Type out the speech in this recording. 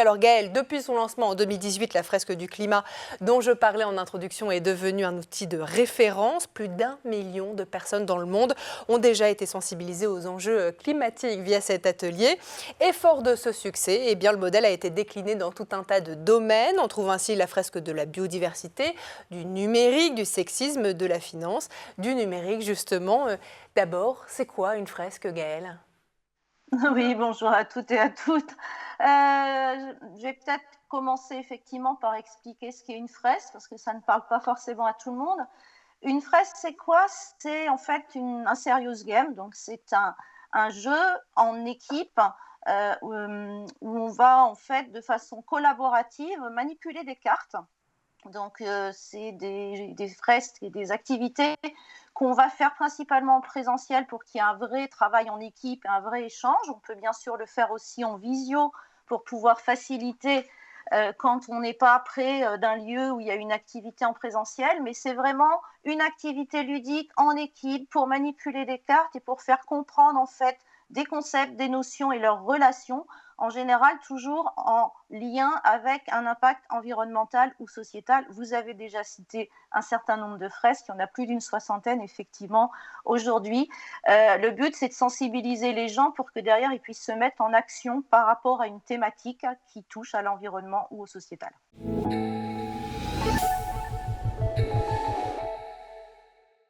Alors Gaëlle, depuis son lancement en 2018, la fresque du climat dont je parlais en introduction est devenue un outil de référence. Plus d'1 million de personnes dans le monde ont déjà été sensibilisées aux enjeux climatiques via cet atelier. Et fort de ce succès, eh bien, le modèle a été décliné dans tout un tas de domaines. On trouve ainsi la fresque de la biodiversité, du numérique, du sexisme, de la finance, du numérique justement. D'abord, c'est quoi une fresque, Gaëlle ? Oui, bonjour à toutes et à toutes. Je vais peut-être commencer effectivement par expliquer ce qu'est une fresque, parce que ça ne parle pas forcément à tout le monde. Une fresque, c'est quoi? C'est en fait un serious game, donc c'est un jeu en équipe où on va en fait de façon collaborative manipuler des cartes. Donc, c'est des fresques et des activités qu'on va faire principalement en présentiel pour qu'il y ait un vrai travail en équipe et un vrai échange. On peut bien sûr le faire aussi en visio pour pouvoir faciliter quand on n'est pas près d'un lieu où il y a une activité en présentiel, mais c'est vraiment une activité ludique en équipe pour manipuler des cartes et pour faire comprendre en fait des concepts, des notions et leurs relations, en général toujours en lien avec un impact environnemental ou sociétal. Vous avez déjà cité un certain nombre de fresques, il y en a plus d'une soixantaine effectivement aujourd'hui. Le but, c'est de sensibiliser les gens pour que derrière, ils puissent se mettre en action par rapport à une thématique qui touche à l'environnement ou au sociétal.